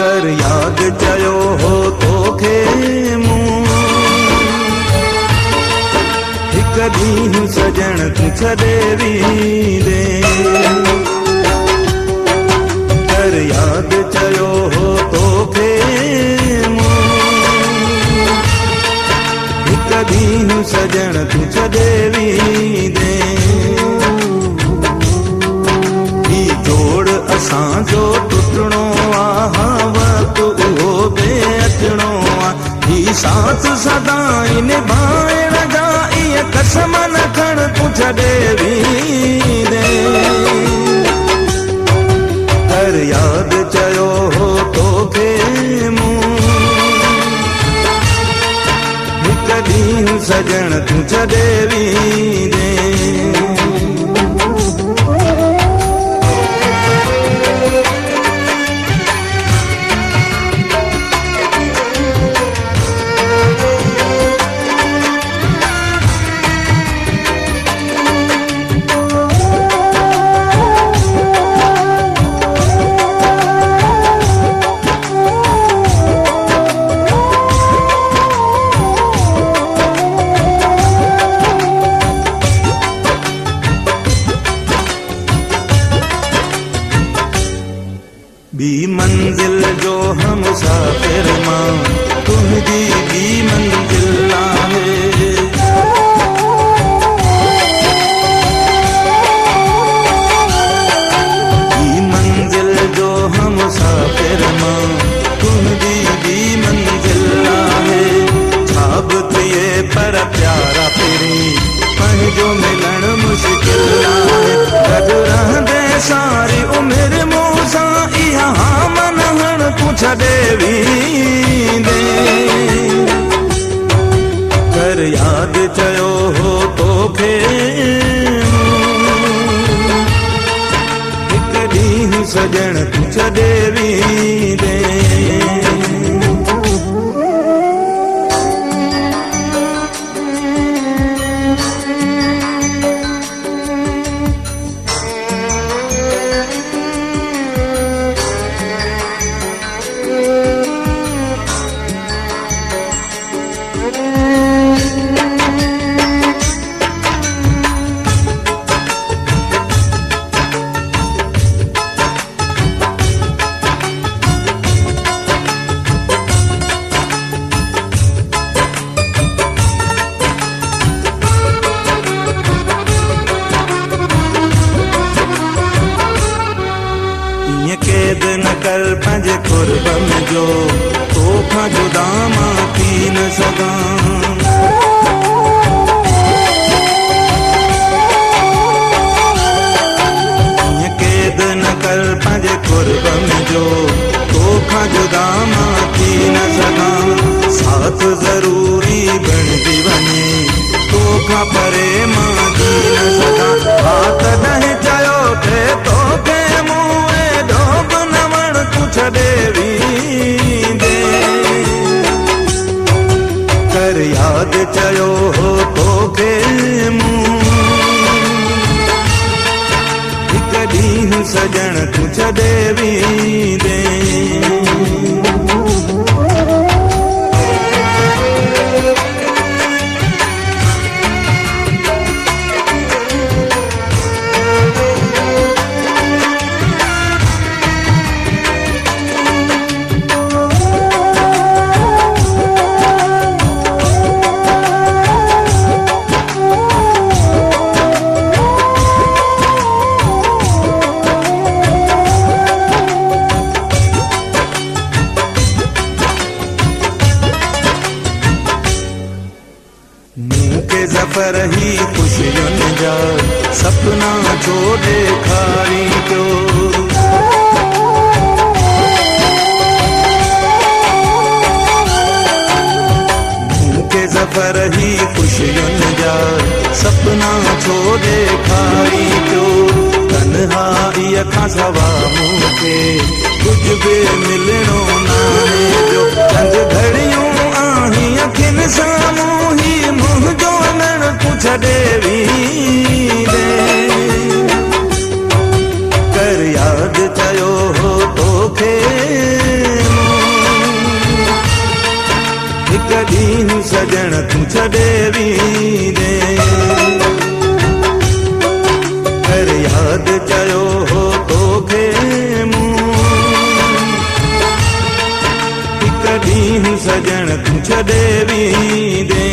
कर याद चयो हो तोखे मूं हिक ॾींहुं सजण तूं छॾे वींदे कर याद चयो हो तोखे मूं हिक ॾींहुं सजण तूं छॾे वींदे ही जोड़ असांजो टुटणो आ वक़्तु उहो बे अचणो आ ही साथ सदाईं निभाइण जा इहे कसम न खण तूं छॾे वींदे कर याद चयो हो तोखे मूं हिक ॾींहुं सजण तूं छॾे वींदे बी मंजिल जो हम मुसाफिर मां तुझी बी मंजिल आहे बी मंजिल जो हम मुसाफिर मां तुझी बी मंजिल आहे छाब थिए पर प्यारा फिरी पंहिंजो मिलण मुश्किल आहे गॾु रहंदे सारी उमिरि मूं सां हाँ मन हण तूं छॾे वींदे कर याद चयो हो तोखे हिक ॾींहुं सजण तूं छॾे वींदे कैद न कर पंहिंजे कुर्बन जो तोखां जुदा मां थी न सघां कैद न कर पंहिंजे कुर्बन जो तोखां जुदा मां थी न सघां साथ ज़रूरी बणिजी वञे तोखां परे मां थी न सघां हा तॾहिं चयो थे तोखे मूं छॾे वींदे कर याद चयो हो तोखे मूं हिक ॾींहुं सजण तूं छॾे वींदे ज़फ़र ही ख़ुशियुनि जा सपना छो ॾेखारी पियो मूंखे ज़फ़र ही ख़ुशियुनि जा सपना छो ॾेखारी पियो तन्हाईअ खां सवा मूंखे कुझु बि मिलणो नाहे पियो चंद घड़ियूं आहीं अखियुनि साम्हूं ही मुंहिंजो तूं छॾे वींदे कर याद चयो हो तोखे हिक ॾींहुं सजण तूं छॾे वेंदे कर यादि कयो हो तोखे मूं हिक ॾींहुं सजण तूं छॾे वेंदे